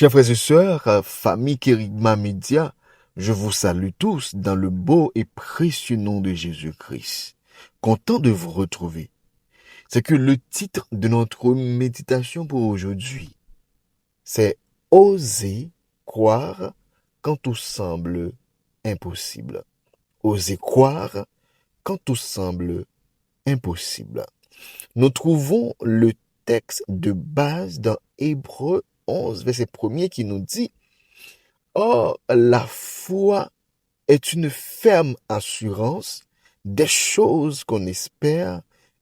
Chers frères et sœurs, famille Kérigma Média, je vous salue tous dans le beau et précieux nom de Jésus-Christ. Content de vous retrouver. C'est que le titre de notre méditation pour aujourd'hui, c'est Oser croire quand tout semble impossible. Oser croire quand tout semble impossible. Nous trouvons le texte de base dans Hébreux 11, verset 1er qui nous dit « Or, la foi est une ferme assurance des choses qu'on espère,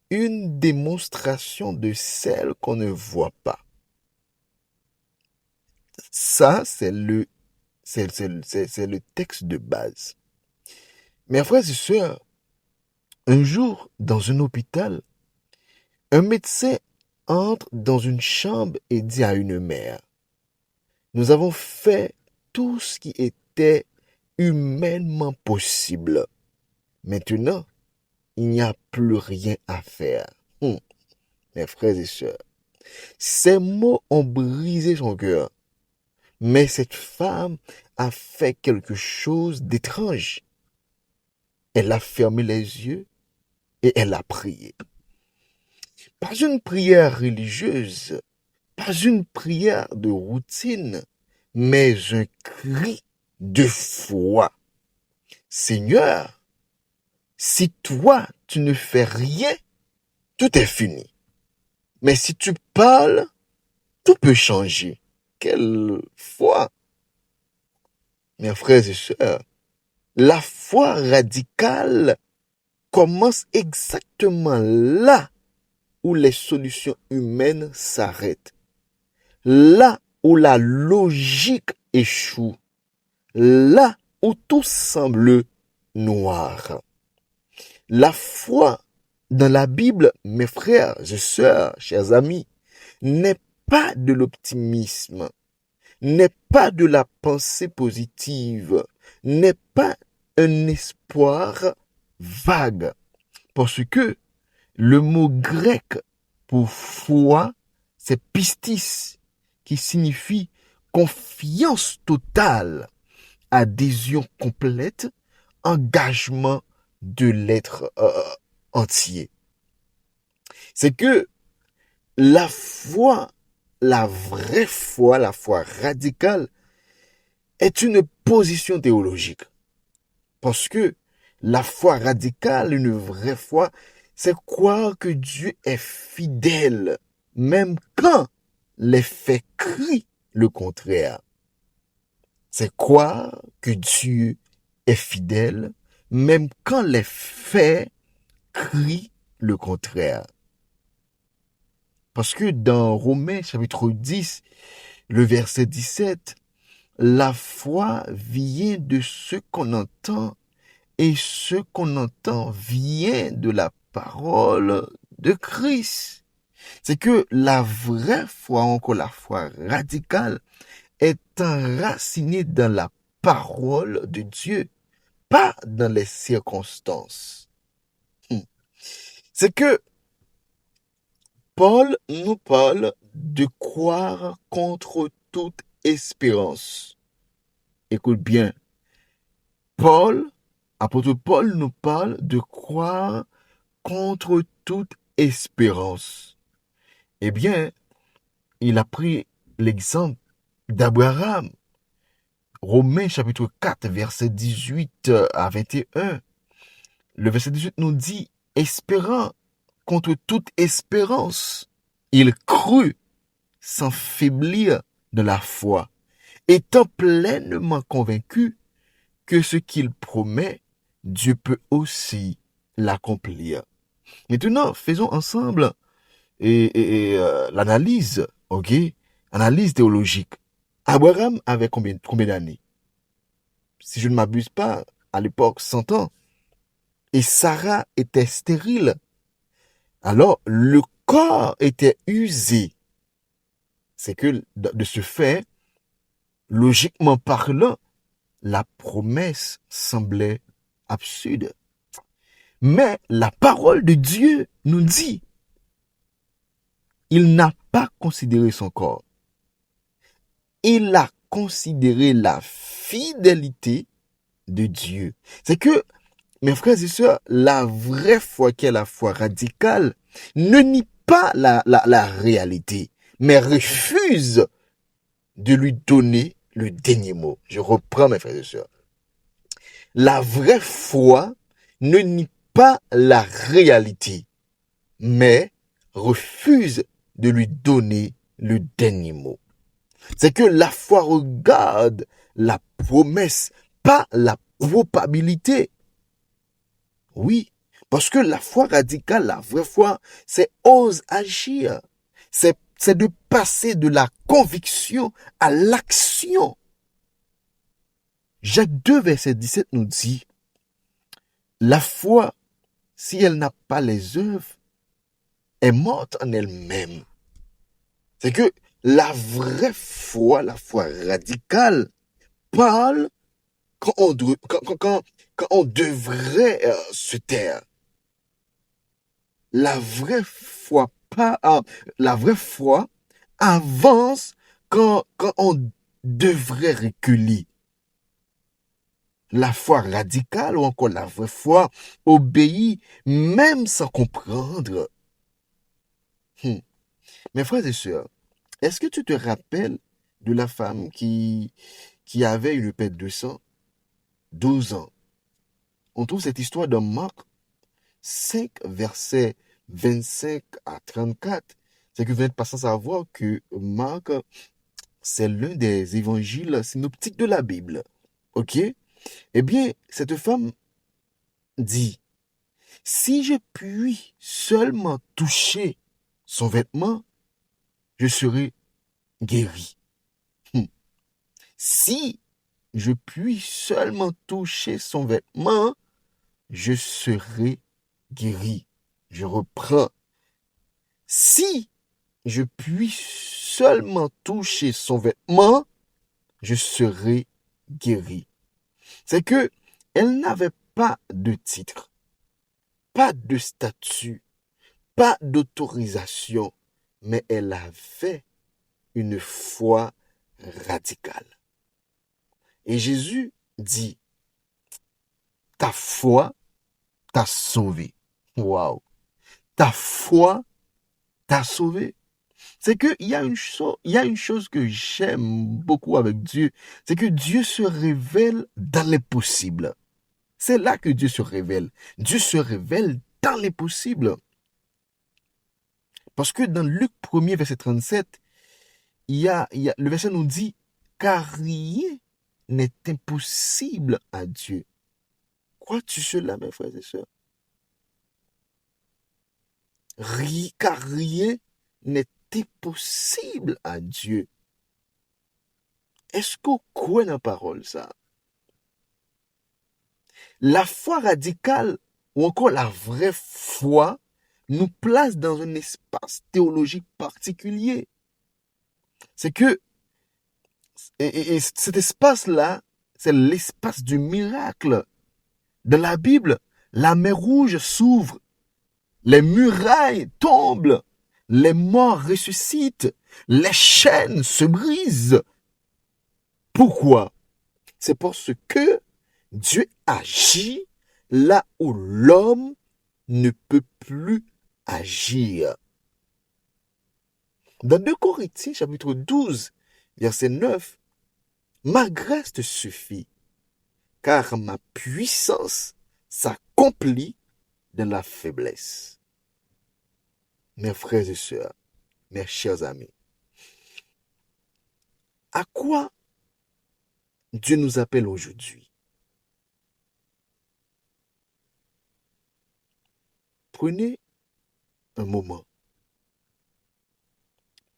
une démonstration de celles qu'on ne voit pas. » Ça, c'est le texte de base. Mes frères et sœurs, un jour, dans un hôpital, un médecin entre dans une chambre et dit à une mère, « Nous avons fait tout ce qui était humainement possible. Maintenant, il n'y a plus rien à faire. » Mes frères et sœurs, ces mots ont brisé son cœur. Mais cette femme a fait quelque chose d'étrange. Elle a fermé les yeux et elle a prié. Pas une prière religieuse, pas une prière de routine, mais un cri de foi. Seigneur, si toi, tu ne fais rien, tout est fini. Mais si tu parles, tout peut changer. Quelle foi! Mes frères et sœurs, la foi radicale commence exactement là où les solutions humaines s'arrêtent. Là où la logique échoue. Là où tout semble noir. La foi dans la Bible, mes frères et sœurs, chers amis, n'est pas de l'optimisme, n'est pas de la pensée positive, n'est pas un espoir vague. Parce que le mot grec pour foi, c'est pistis, qui signifie confiance totale, adhésion complète, engagement de l'être entier. C'est que la foi, la vraie foi, la foi radicale, est une position théologique. Parce que la foi radicale, une vraie foi, c'est croire que Dieu est fidèle, même quand les faits crient le contraire. C'est croire que Dieu est fidèle, même quand les faits crient le contraire. Parce que dans Romains chapitre 10, le verset 17, la foi vient de ce qu'on entend et ce qu'on entend vient de la parole de Christ. C'est que la vraie foi, encore la foi radicale, est enracinée dans la parole de Dieu, pas dans les circonstances. C'est que Paul nous parle de croire contre toute espérance. Écoute bien, apôtre Paul nous parle de croire contre toute espérance. Eh bien, il a pris l'exemple d'Abraham. Romains chapitre 4, verset 18 à 21. Le verset 18 nous dit, espérant contre toute espérance, il crut sans faiblir de la foi, étant pleinement convaincu que ce qu'il promet, Dieu peut aussi l'accomplir. Maintenant, faisons ensemble l'analyse, ok? Analyse théologique. Abraham avait combien d'années? Si je ne m'abuse pas, à l'époque, 100 ans. Et Sarah était stérile. Alors, le corps était usé. C'est que, de ce fait, logiquement parlant, la promesse semblait absurde. Mais la parole de Dieu nous dit, il n'a pas considéré son corps. il a considéré la fidélité de Dieu. C'est que, mes frères et sœurs, la vraie foi qui est la foi radicale ne nie pas la réalité, mais refuse de lui donner le dernier mot. Je reprends, mes frères et sœurs. La vraie foi ne nie pas la réalité, mais refuse de lui donner le dernier mot. C'est que la foi regarde la promesse, pas la probabilité. Oui, parce que la foi radicale, la vraie foi, c'est ose agir. C'est de passer de la conviction à l'action. Jacques 2, verset 17 nous dit, la foi, si elle n'a pas les œuvres, est morte en elle-même. C'est que la vraie foi, la foi radicale, parle quand on devrait se taire. La vraie foi, la vraie foi avance quand on devrait reculer. La foi radicale ou encore la vraie foi obéit même sans comprendre. Mes frères et sœurs, est-ce que tu te rappelles de la femme qui avait une perte de sang, 12 ans? On trouve cette histoire dans Marc 5, versets 25 à 34. C'est que vous n'êtes pas sans savoir que Marc, c'est l'un des évangiles synoptiques de la Bible. Ok? Eh bien, cette femme dit, si je puis seulement toucher son vêtement, je serai guéri. Si je puis seulement toucher son vêtement, je serai guéri. Je reprends. Si je puis seulement toucher son vêtement, je serai guéri. C'est que elle n'avait pas de titre, pas de statut, pas d'autorisation, mais elle avait une foi radicale. Et Jésus dit, ta foi t'a sauvé. Waouh! Ta foi t'a sauvé. C'est qu'il y a une chose que j'aime beaucoup avec Dieu, c'est que Dieu se révèle dans les possibles. C'est là que Dieu se révèle. Dieu se révèle dans les possibles. Parce que dans Luc 1er, verset 37, le verset nous dit, car rien n'est impossible à Dieu. Crois-tu cela, mes frères et sœurs? Car rien n'est impossible à Dieu. Est-ce qu'on croit dans la parole, ça? La foi radicale, ou encore la vraie foi, nous place dans un espace théologique particulier. C'est que, et cet espace-là, c'est l'espace du miracle. Dans la Bible, la mer Rouge s'ouvre, les murailles tombent, les morts ressuscitent, les chaînes se brisent. Pourquoi? C'est parce que Dieu agit là où l'homme ne peut plus agir. Dans 2 Corinthiens, chapitre 12, verset 9, ma grâce te suffit, car ma puissance s'accomplit dans la faiblesse. Mes frères et sœurs, mes chers amis, à quoi Dieu nous appelle aujourd'hui? Prenez un moment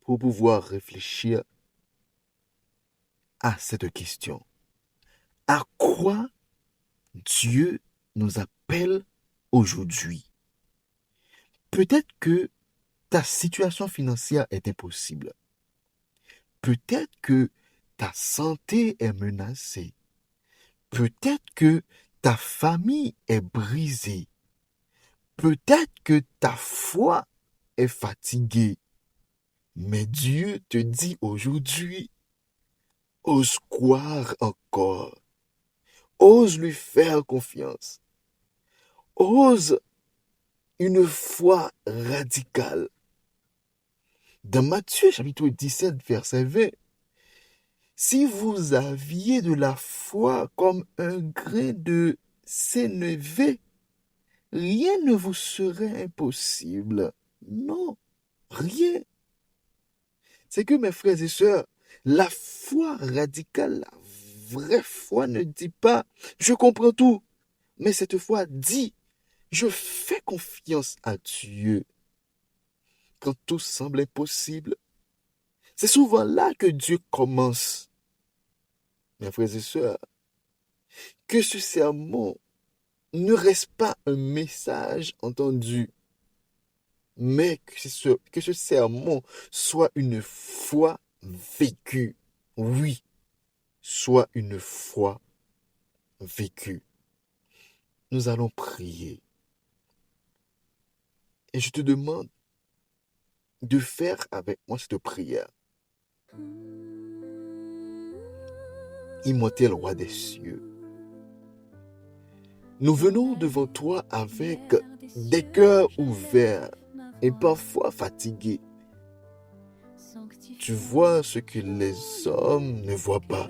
pour pouvoir réfléchir à cette question. À quoi Dieu nous appelle aujourd'hui? Peut-être que ta situation financière est impossible. Peut-être que ta santé est menacée. Peut-être que ta famille est brisée. Peut-être que ta foi est fatiguée. Mais Dieu te dit aujourd'hui, ose croire encore. Ose lui faire confiance. Ose une foi radicale. Dans Matthieu chapitre 17, verset 20, si vous aviez de la foi comme un grain de sénévé, rien ne vous serait impossible. Non, rien. C'est que mes frères et sœurs, la foi radicale, la vraie foi ne dit pas « je comprends tout », mais cette foi dit « je fais confiance à Dieu ». Quand tout semble impossible, c'est souvent là que Dieu commence. Mes frères et sœurs, que ce sermon ne reste pas un message entendu, mais que ce sermon soit une foi vécue. Oui, soit une foi vécue. Nous allons prier. Et je te demande de faire avec moi cette prière. Immortel roi des cieux, nous venons devant toi avec des cœurs ouverts et parfois fatigués. Tu vois ce que les hommes ne voient pas.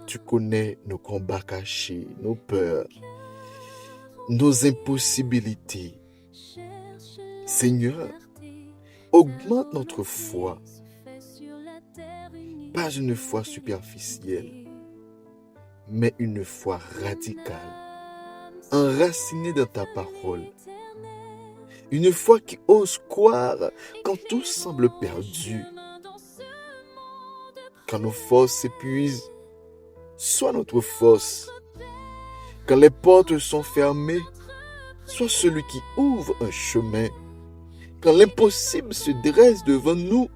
Tu connais nos combats cachés, nos peurs, nos impossibilités. Seigneur, augmente notre foi. Pas une foi superficielle, mais une foi radicale, enracinée dans ta parole. Une foi qui ose croire quand tout semble perdu. Quand nos forces s'épuisent, sois notre force. Quand les portes sont fermées, sois celui qui ouvre un chemin. Quand l'impossible se dresse devant nous,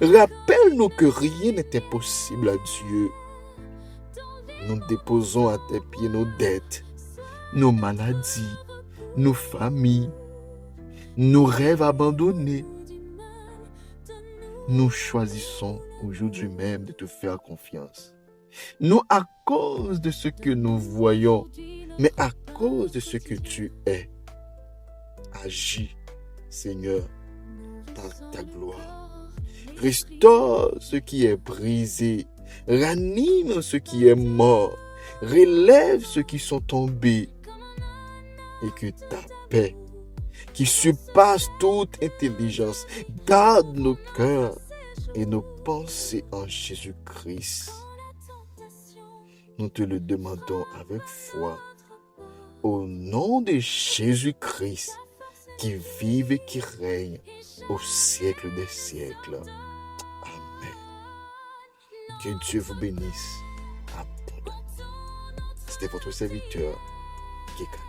rappelle-nous que rien n'est impossible à Dieu. Nous déposons à tes pieds nos dettes, nos maladies, nos familles, nos rêves abandonnés. Nous choisissons aujourd'hui même de te faire confiance. Non à cause de ce que nous voyons, mais à cause de ce que tu es. Agis, Seigneur, dans ta gloire. Restaure ce qui est brisé. Ranime ce qui est mort. Relève ceux qui sont tombés. Et que ta paix, qui surpasse toute intelligence, garde nos cœurs et nos pensées en Jésus-Christ. Nous te le demandons avec foi. Au nom de Jésus-Christ, qui vive et qui règne au siècle des siècles. Amen. Que Dieu vous bénisse abondamment. C'était votre serviteur, Keka.